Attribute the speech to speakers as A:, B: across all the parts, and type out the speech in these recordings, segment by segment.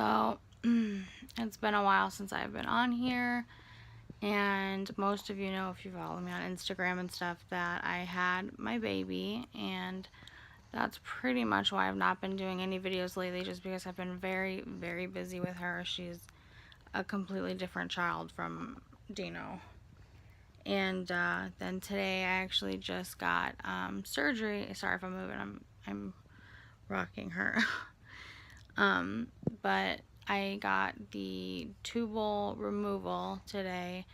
A: So it's been a while since I've been on here, and most of you know, if you follow me on Instagram and stuff, that I had my baby, and that's pretty much why I've not been doing any videos lately, just because I've been very, very busy with her. She's a completely different child from Dino. And then today I actually just got surgery. Sorry if I'm moving, I'm rocking her. But I got the tubal removal today,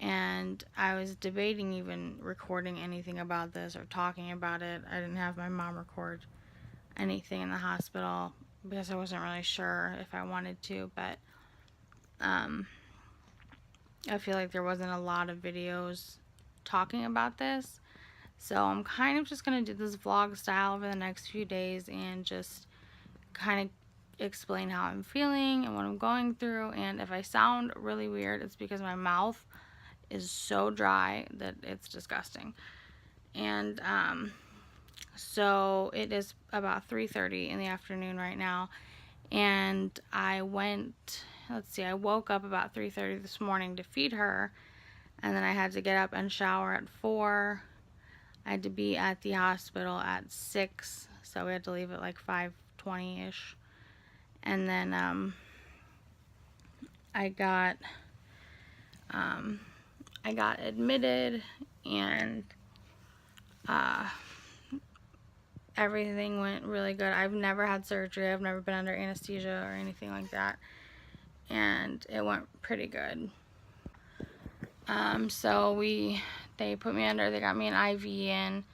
A: and I was debating even recording anything about this or talking about it. I didn't have my mom record anything in the hospital because I wasn't really sure if I wanted to, but I feel like there wasn't a lot of videos talking about this, so I'm kind of just going to do this vlog style over the next few days and just kind of explain how I'm feeling and what I'm going through. And if I sound really weird, it's because my mouth is so dry that it's disgusting. And so it is about 3:30 in the afternoon right now, and I woke up about 3:30 this morning to feed her, and then I had to get up and shower at 4. I had to be at the hospital at 6, so we had to leave at like 5:20ish. And then I got admitted, and everything went really good. I've never had surgery. I've never been under anesthesia or anything like that, and it went pretty good. So they put me under. They got me an IV in,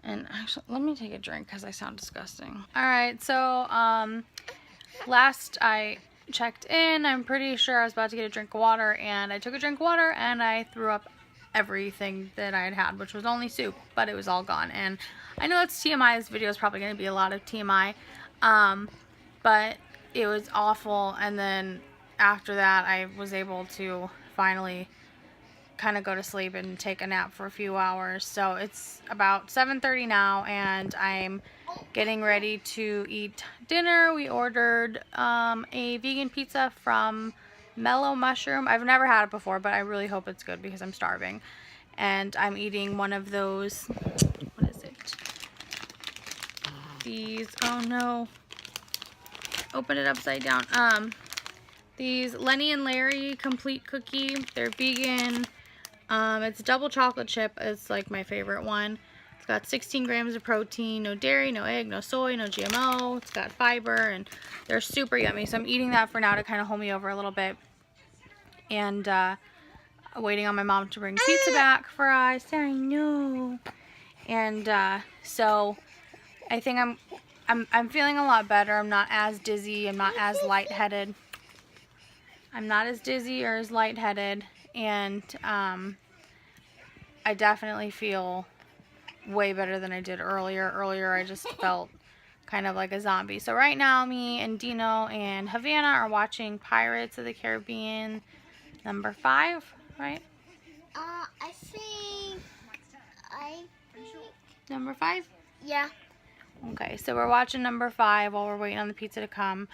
A: and actually, let me take a drink because I sound disgusting. All right, so last I checked in, I'm pretty sure I was about to get a drink of water, and I took a drink of water and I threw up everything that I had, which was only soup, but it was all gone. And I know it's TMI. This video is probably going to be a lot of TMI, but it was awful. And then after that, I was able to finally kind of go to sleep and take a nap for a few hours. So it's about 7:30 now, and I'm getting ready to eat dinner. We ordered a vegan pizza from Mellow Mushroom. I've never had it before, but I really hope it's good because I'm starving. And I'm eating one of those, what is it? These, oh no, open it upside down. These Lenny and Larry complete cookie. They're vegan. It's double chocolate chip. It's like my favorite one. It's got 16 grams of protein, no dairy, no egg, no soy, no GMO. It's got fiber, and they're super yummy. So I'm eating that for now to kind of hold me over a little bit. And waiting on my mom to bring pizza back for us. I know. And so I think I'm feeling a lot better. I'm not as dizzy. I'm not as lightheaded. I'm not as dizzy or as lightheaded. And I definitely feel way better than I did earlier. Earlier I just felt kind of like a zombie. So right now me and Dino and Havana are watching Pirates of the Caribbean number 5, right?
B: I think
A: number 5?
B: Yeah.
A: Okay, so we're watching number 5 while we're waiting on the pizza to come.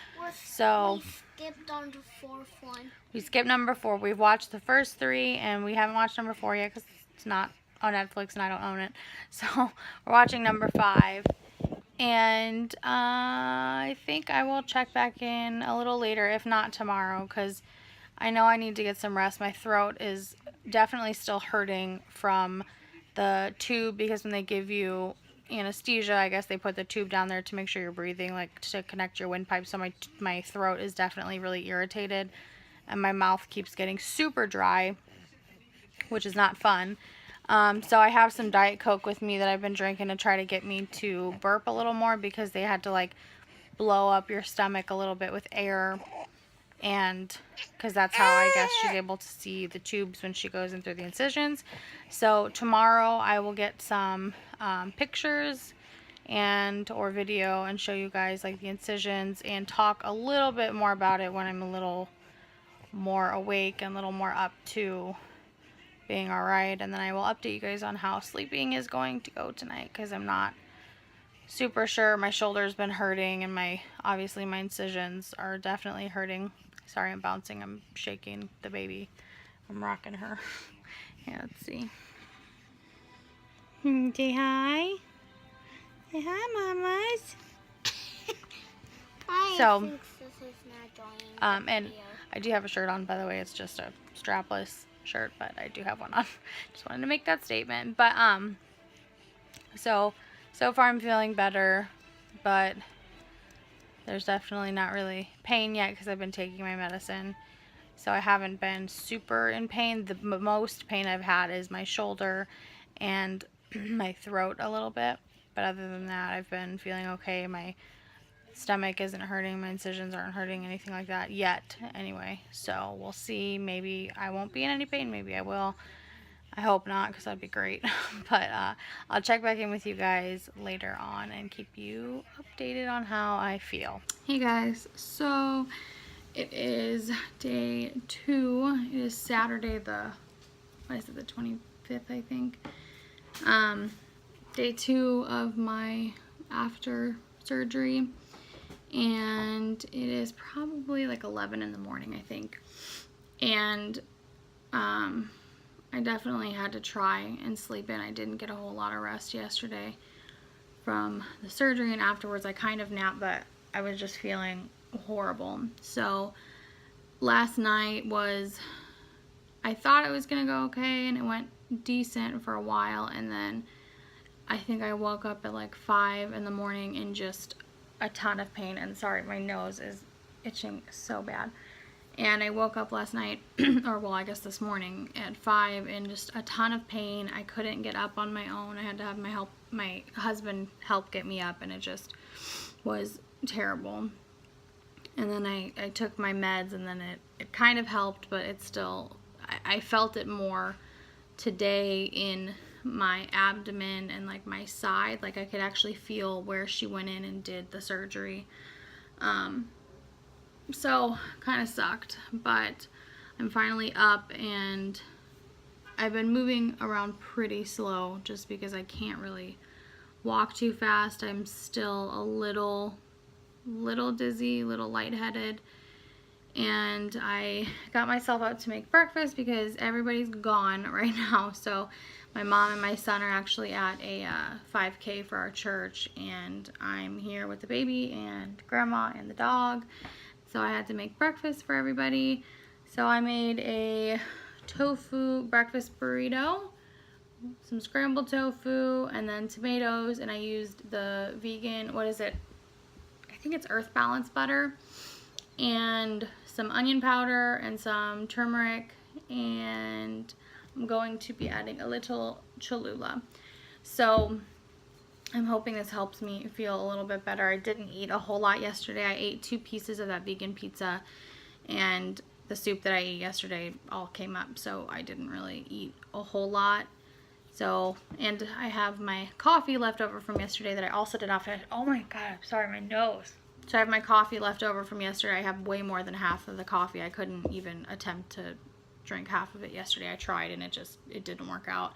A: So
B: we skipped on the 4th one.
A: We skipped number 4. We've watched the first 3, and we haven't watched number 4 yet because it's not on Netflix and I don't own it. So we're watching number 5, and I think I will check back in a little later, if not tomorrow, because I know I need to get some rest. My throat is definitely still hurting from the tube, because when they give you anesthesia, I guess they put the tube down there to make sure you're breathing, like to connect your windpipe. So my throat is definitely really irritated, and my mouth keeps getting super dry, which is not fun. So I have some Diet Coke with me that I've been drinking to try to get me to burp a little more, because they had to like blow up your stomach a little bit with air, and because that's how I guess she's able to see the tubes when she goes in through the incisions. So tomorrow I will get some pictures or video and show you guys like the incisions, and talk a little bit more about it when I'm a little more awake and a little more up to being alright. And then I will update you guys on how sleeping is going to go tonight, because I'm not super sure. My shoulder's been hurting, and obviously my incisions are definitely hurting. Sorry, I'm bouncing. I'm shaking the baby. I'm rocking her. Yeah, let's see. Say hi. Say hi, mamas. So, and I do have a shirt on, by the way. It's just a strapless shirt, but I do have one on. Just wanted to make that statement. But so far I'm feeling better, but there's definitely not really pain yet because I've been taking my medicine. So I haven't been super in pain. The most pain I've had is my shoulder and my throat a little bit. But other than that, I've been feeling okay. My stomach isn't hurting. My incisions aren't hurting, anything like that yet anyway. So we'll see. Maybe I won't be in any pain. Maybe I will. I hope not, because that'd be great. But I'll check back in with you guys later on and keep you updated on how I feel. Hey guys, so it is day 2. It is Saturday the 25th, I think. Day 2 of my after surgery, and it is probably like 11 in the morning, I think. And I definitely had to try and sleep in. I didn't get a whole lot of rest yesterday from the surgery, and afterwards I kind of napped, but I was just feeling horrible. So last night I thought it was gonna go okay, and it went decent for a while, and then I think I woke up at like 5 in the morning in just a ton of pain. And sorry, my nose is itching so bad. And I woke up last night, or well, I guess this morning at 5 in just a ton of pain. I couldn't get up on my own. I had to have my husband help get me up, and it just was terrible. And then I took my meds, and then it kind of helped, but it still, I felt it more today in my abdomen and like my side. Like I could actually feel where she went in and did the surgery. So kind of sucked, but I'm finally up, and I've been moving around pretty slow just because I can't really walk too fast. I'm still a little dizzy, a little lightheaded, and I got myself up to make breakfast because everybody's gone right now. So my mom and my son are actually at a 5K for our church, and I'm here with the baby and grandma and the dog. So I had to make breakfast for everybody. So I made a tofu breakfast burrito, some scrambled tofu, and then tomatoes, and I used the vegan, what is it? I think it's Earth Balance butter, and some onion powder and some turmeric, and I'm going to be adding a little Cholula. So I'm hoping this helps me feel a little bit better. I didn't eat a whole lot yesterday. I ate 2 pieces of that vegan pizza, and the soup that I ate yesterday all came up, so I didn't really eat a whole lot. So, and I have my coffee left over from yesterday that I also did not finish. Oh my god, I'm sorry, my nose. So I have my coffee left over from yesterday. I have way more than half of the coffee. I couldn't even attempt to drink half of it yesterday. I tried, and it didn't work out.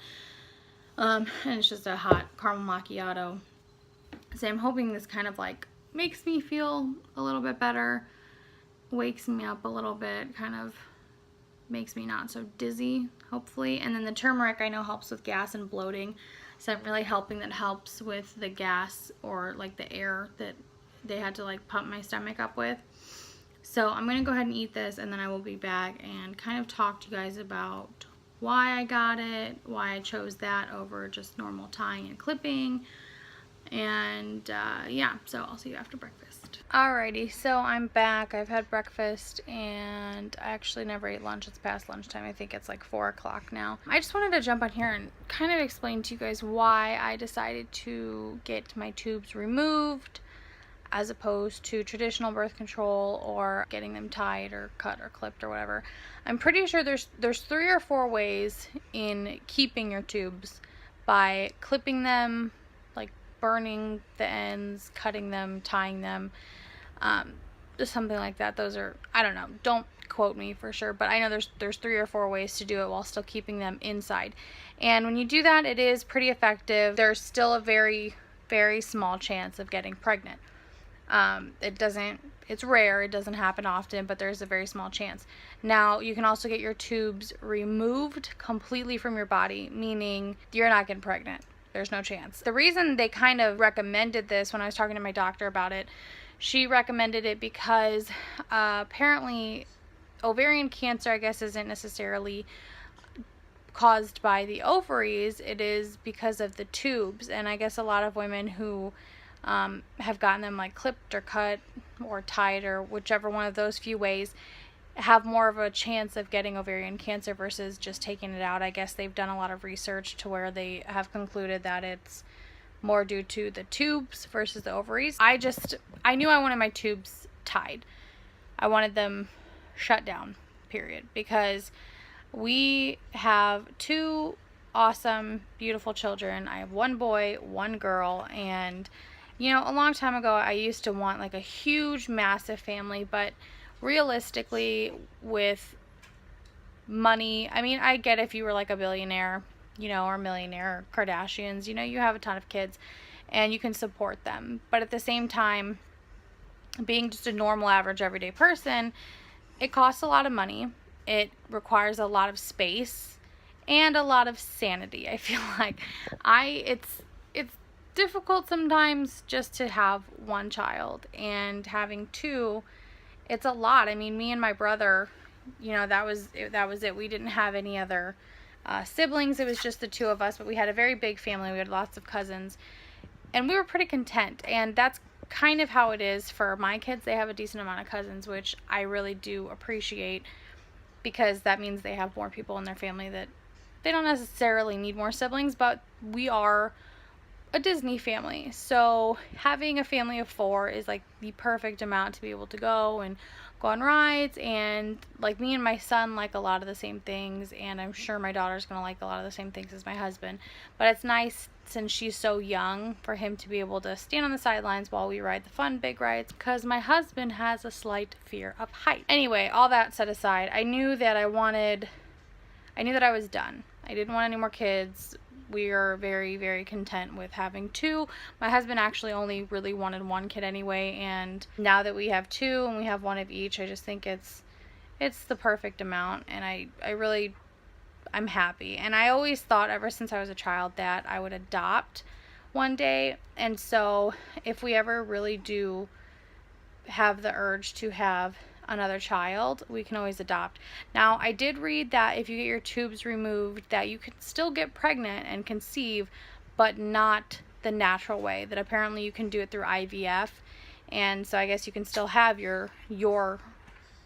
A: And it's just a hot caramel macchiato. So I'm hoping this kind of like makes me feel a little bit better, wakes me up a little bit, kind of makes me not so dizzy, hopefully. And then the turmeric I know helps with gas and bloating, so I'm really hoping that helps with the gas, or like the air that they had to like pump my stomach up with. So I'm gonna go ahead and eat this, and then I will be back and kind of talk to you guys about why I got it, why I chose that over just normal tying and clipping, and yeah, so I'll see you after breakfast. Alrighty, so I'm back. I've had breakfast, and I actually never ate lunch. It's past lunchtime. I think it's like 4 o'clock now. I just wanted to jump on here and kind of explain to you guys why I decided to get my tubes removed as opposed to traditional birth control or getting them tied or cut or clipped or whatever. I'm pretty sure there's 3 or 4 ways in keeping your tubes: by clipping them, like burning the ends, cutting them, tying them, just something like that. Those are, I don't know, don't quote me for sure, but I know there's 3 or 4 ways to do it while still keeping them inside. And when you do that, it is pretty effective. There's still a very very small chance of getting pregnant. It's rare, it doesn't happen often, but there's a very small chance. Now, you can also get your tubes removed completely from your body, meaning you're not getting pregnant. There's no chance. The reason they kind of recommended this, when I was talking to my doctor about it, she recommended it because apparently ovarian cancer, I guess, isn't necessarily caused by the ovaries. It is because of the tubes. And I guess a lot of women who have gotten them like clipped or cut or tied or whichever one of those few ways have more of a chance of getting ovarian cancer versus just taking it out. I guess they've done a lot of research to where they have concluded that it's more due to the tubes versus the ovaries. I knew I wanted my tubes tied. I wanted them shut down, period, because we have 2 awesome, beautiful children. I have 1 boy, 1 girl, and you know, a long time ago I used to want like a huge, massive family, but realistically, with money, I mean, I get if you were like a billionaire, you know, or millionaire, Kardashians, you know, you have a ton of kids and you can support them. But at the same time, being just a normal, average, everyday person, it costs a lot of money. It requires a lot of space and a lot of sanity. I feel like it's difficult sometimes just to have 1 child, and having 2, it's a lot. I mean, me and my brother, you know, that was it. We didn't have any other siblings. It was just the 2 of us, but we had a very big family. We had lots of cousins, and we were pretty content. And that's kind of how it is for my kids. They have a decent amount of cousins, which I really do appreciate, because that means they have more people in their family that they don't necessarily need more siblings, but we are a Disney family. So having a family of 4 is like the perfect amount to be able to go on rides, and like me and my son like a lot of the same things, and I'm sure my daughter's gonna like a lot of the same things as my husband. But it's nice, since she's so young, for him to be able to stand on the sidelines while we ride the fun big rides, because my husband has a slight fear of height. Anyway, all that set aside, I knew that I was done. I didn't want any more kids. We are very, very content with having 2. My husband actually only really wanted 1 kid anyway, and now that we have 2 and we have 1 of each, I just think it's the perfect amount, and I'm happy. And I always thought, ever since I was a child, that I would adopt one day. And so if we ever really do have the urge to have another child, we can always adopt. Now, I did read that if you get your tubes removed, that you can still get pregnant and conceive, but not the natural way. That apparently you can do it through IVF, and so I guess you can still have your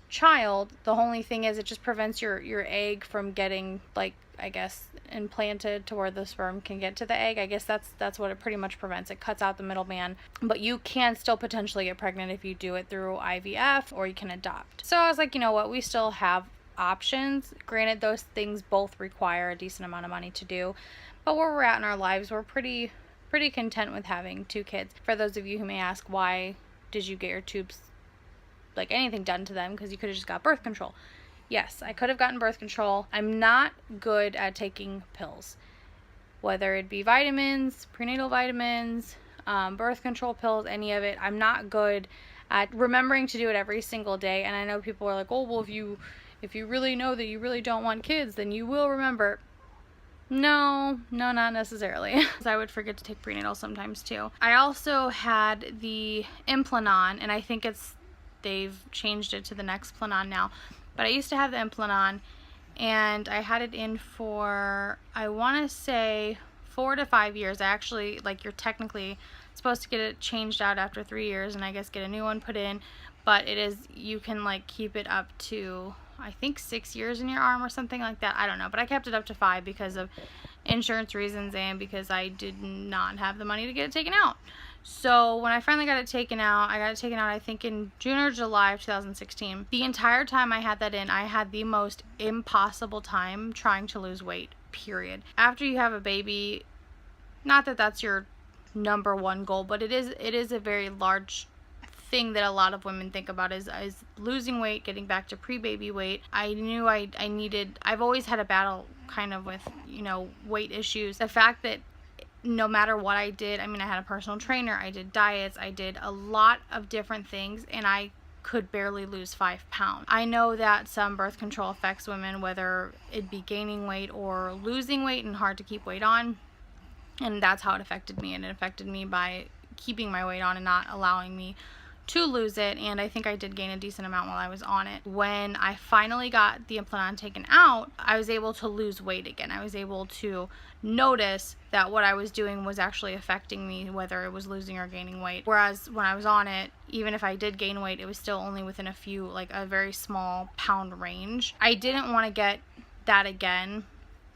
A: child. The only thing is, it just prevents your egg from getting, like, I guess, implanted to where the sperm can get to the egg. I guess that's what it pretty much prevents. It cuts out the middleman, but you can still potentially get pregnant if you do it through IVF, or you can adopt. So I was like, you know what, we still have options. Granted, those things both require a decent amount of money to do, but where we're at in our lives, we're pretty content with having 2 kids. For those of you who may ask, why did you get your tubes, like, anything done to them? Because you could have just got birth control. Yes, I could have gotten birth control. I'm not good at taking pills, whether it be vitamins, prenatal vitamins, birth control pills, any of it. I'm not good at remembering to do it every single day. And I know people are like, oh, well, if you really know that you really don't want kids, then you will remember. No, not necessarily. I would forget to take prenatal sometimes too. I also had the Implanon, and I think they've changed it to the Nexplanon now. But I used to have the Implanon, and I had it in for, I want to say, 4 to 5 years. I actually, like, you're technically supposed to get it changed out after 3 years, and I guess get a new one put in. But you can, like, keep it up to, I think, 6 years in your arm or something like that. I don't know, but I kept it up to 5 because of insurance reasons and because I did not have the money to get it taken out. So when I finally got it taken out, I think in June or July of 2016. The entire time I had that in, I had the most impossible time trying to lose weight, period. After you have a baby, not that that's your number 1 goal, but it is a very large thing that a lot of women think about is losing weight, getting back to pre-baby weight. I knew I've always had a battle kind of with, weight issues. The fact that no matter what I did, I mean, I had a personal trainer, I did diets, I did a lot of different things, and I could barely lose 5 pounds. I know that some birth control affects women, whether it be gaining weight or losing weight and hard to keep weight on, and that's how it affected me. And it affected me by keeping my weight on and not allowing me to lose it, and I think I did gain a decent amount while I was on it. When I finally got the implant taken out, I was able to lose weight again. I was able to notice that what I was doing was actually affecting me, whether it was losing or gaining weight. Whereas when I was on it, even if I did gain weight, it was still only within a few, like a very small pound range. I didn't want to get that again,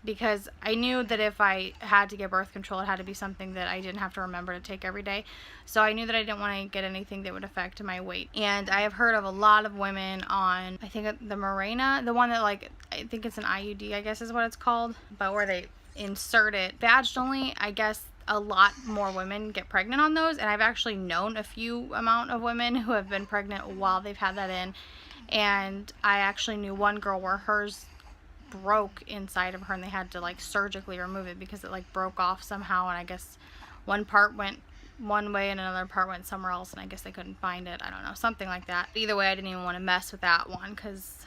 A: because I knew that if I had to get birth control, it had to be something that I didn't have to remember to take every day. So I knew that I didn't want to get anything that would affect my weight. And I have heard of a lot of women on, I think the Mirena, the one that, like, I think it's an IUD, I guess is what it's called, but where they insert it vaginally. I guess a lot more women get pregnant on those, and I've actually known a few amount of women who have been pregnant while they've had that in. And I actually knew one girl where hers broke inside of her, and they had to like surgically remove it because it like broke off somehow, and I guess one part went one way and another part went somewhere else, and I guess they couldn't find it. I don't know, something like that. Either way, I didn't even want to mess with that one, because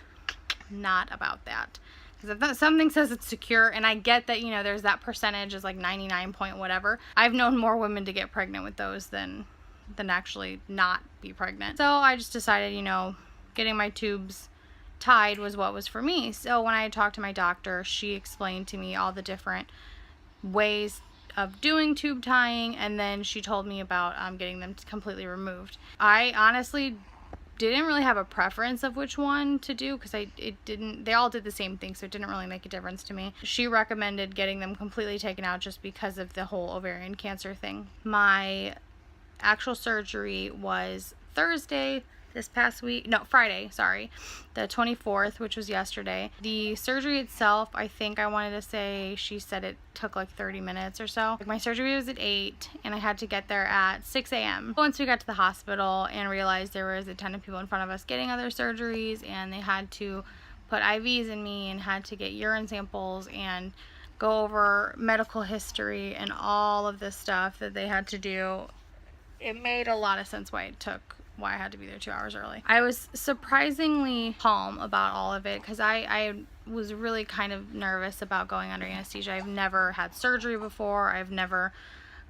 A: not about that. Because if something says it's secure, and I get that, you know, there's that percentage is like 99 point whatever, I've known more women to get pregnant with those than actually not be pregnant. So I just decided, you know, getting my tubes tied was what was for me. So when I talked to my doctor, she explained to me all the different ways of doing tube tying, and then she told me about getting them completely removed. I honestly didn't really have a preference of which one to do, because they all did the same thing, so it didn't really make a difference to me. She recommended getting them completely taken out just because of the whole ovarian cancer thing. My actual surgery was Thursday this past week, no, Friday, sorry, the 24th, which was yesterday. The surgery itself, I think I wanted to say, she said it took like 30 minutes or so. My surgery was at 8, and I had to get there at 6 a.m. Once we got to the hospital and realized there was a ton of people in front of us getting other surgeries, and they had to put IVs in me and had to get urine samples and go over medical history and all of this stuff that they had to do, it made a lot of sense why I had to be there 2 hours early. I was surprisingly calm about all of it, because I was really kind of nervous about going under anesthesia. I've never had surgery before. I've never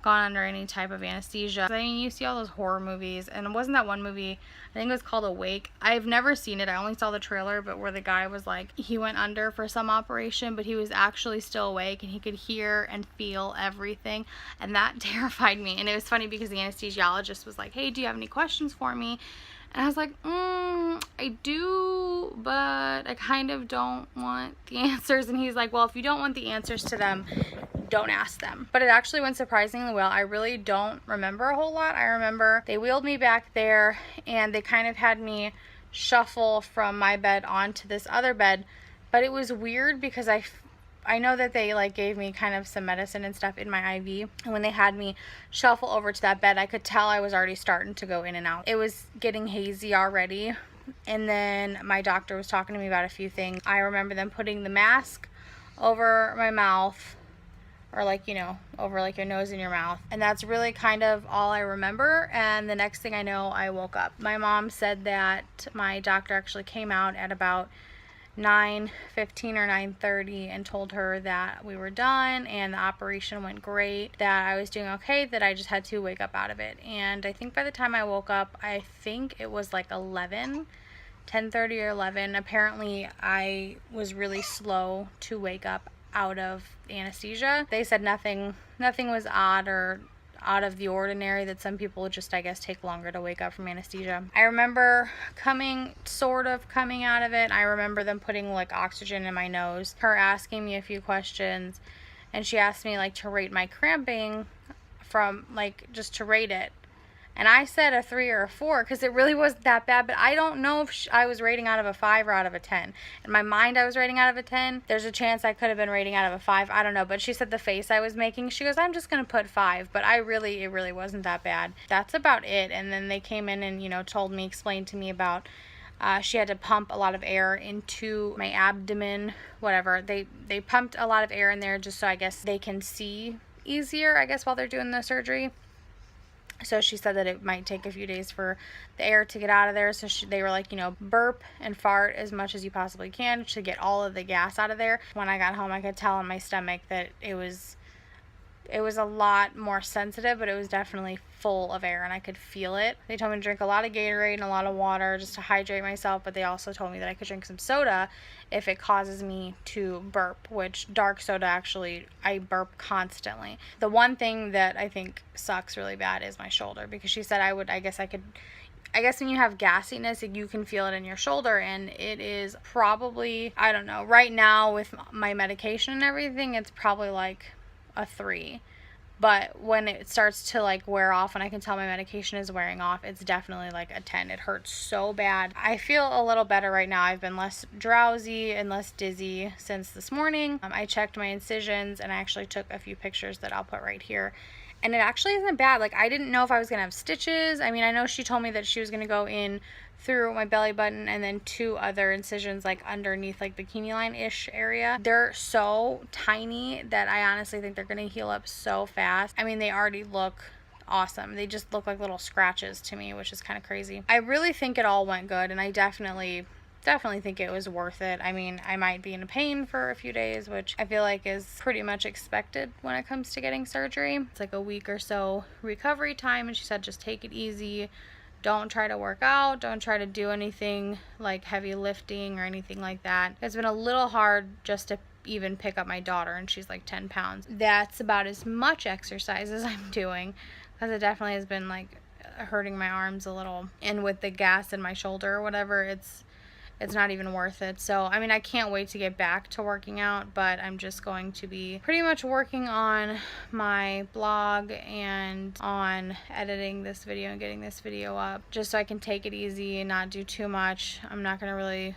A: gone under any type of anesthesia. I mean, you see all those horror movies, and wasn't that one movie, I think it was called Awake? I've never seen it. I only saw the trailer, but where the guy was like, he went under for some operation, but he was actually still awake, and he could hear and feel everything, and that terrified me. And it was funny because the anesthesiologist was like, hey, do you have any questions for me? And I was like, I do, but I kind of don't want the answers. And he's like, well, if you don't want the answers to them, don't ask them. But it actually went surprisingly well. I really don't remember a whole lot. I remember they wheeled me back there, and they kind of had me shuffle from my bed onto this other bed. But it was weird because I know that they like gave me kind of some medicine and stuff in my IV, and when they had me shuffle over to that bed, I could tell I was already starting to go in and out. It was getting hazy already, and then my doctor was talking to me about a few things. I remember them putting the mask over my mouth, or like, you know, over like your nose and your mouth, and that's really kind of all I remember. And the next thing I know, I woke up. My mom said that my doctor actually came out at about 9:15 or 9:30 and told her that we were done and the operation went great, that I was doing okay, that I just had to wake up out of it. And I think by the time I woke up, I think it was like 10:30 or 11. Apparently I was really slow to wake up out of anesthesia. They said nothing was odd or out of the ordinary, that some people just, I guess, take longer to wake up from anesthesia. I remember sort of coming out of it. I remember them putting like oxygen in my nose, her asking me a few questions, and she asked me like to rate my cramping, from like just to rate it. And I said a 3 or a 4 because it really wasn't that bad, but I don't know if I was rating out of a 5 or out of a 10. In my mind, I was rating out of a 10. There's a chance I could have been rating out of a 5. I don't know, but she said the face I was making, she goes, I'm just going to put 5, but it really wasn't that bad. That's about it. And then they came in and, you know, explained to me about she had to pump a lot of air into my abdomen, whatever. They pumped a lot of air in there just so I guess they can see easier, I guess, while they're doing the surgery. So she said that it might take a few days for the air to get out of there. So they were like, you know, burp and fart as much as you possibly can to get all of the gas out of there. When I got home, I could tell in my stomach that it was a lot more sensitive, but it was definitely full of air and I could feel it. They told me to drink a lot of Gatorade and a lot of water just to hydrate myself, but they also told me that I could drink some soda if it causes me to burp, which dark soda, actually, I burp constantly. The one thing that I think sucks really bad is my shoulder, because she said I guess when you have gassiness, you can feel it in your shoulder, and it is probably, I don't know, right now with my medication and everything, it's probably like a 3. But when it starts to like wear off and I can tell my medication is wearing off, it's definitely like a 10. It hurts so bad. I feel a little better right now. I've been less drowsy and less dizzy since this morning. I checked my incisions and I actually took a few pictures that I'll put right here. And it actually isn't bad. Like, I didn't know if I was going to have stitches. I mean, I know she told me that she was going to go in through my belly button and then 2 other incisions like underneath like bikini line-ish area. They're so tiny that I honestly think they're going to heal up so fast. I mean, they already look awesome. They just look like little scratches to me, which is kind of crazy. I really think it all went good, and I definitely think it was worth it. I mean, I might be in pain for a few days, which I feel like is pretty much expected when it comes to getting surgery. It's like a week or so recovery time, and she said just take it easy. Don't try to work out. Don't try to do anything like heavy lifting or anything like that. It's been a little hard just to even pick up my daughter, and she's like 10 pounds. That's about as much exercise as I'm doing, because it definitely has been like hurting my arms a little. And with the gas in my shoulder or whatever, it's not even worth it. So, I mean, I can't wait to get back to working out, but I'm just going to be pretty much working on my blog and on editing this video and getting this video up, just so I can take it easy and not do too much. I'm not going to really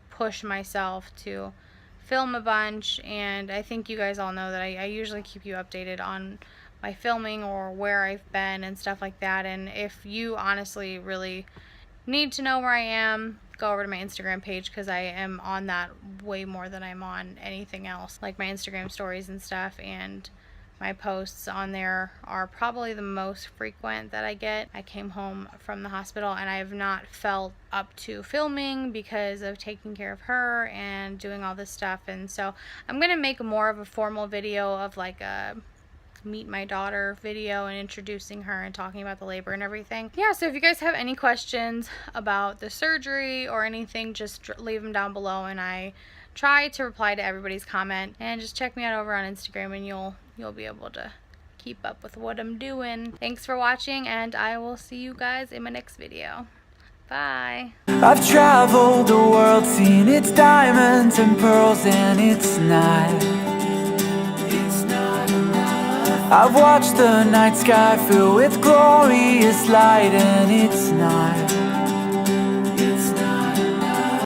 A: push myself to film a bunch, and I think you guys all know that I usually keep you updated on my filming or where I've been and stuff like that. And if you honestly really need to know where I am, go over to my Instagram page, because I am on that way more than I'm on anything else. Like my Instagram stories and stuff, and my posts on there are probably the most frequent that I get. I came home from the hospital and I have not felt up to filming because of taking care of her and doing all this stuff. And so I'm gonna make more of a formal video of like a meet my daughter video and introducing her and talking about the labor and everything. Yeah, so if you guys have any questions about the surgery or anything, just leave them down below, and I try to reply to everybody's comment. And just check me out over on Instagram, and you'll be able to keep up with what I'm doing. Thanks for watching, and I will see you guys in my next video. Bye.
C: I've traveled the world, seen its diamonds and pearls, and it's not. I've watched the night sky fill with glorious light, and it's not.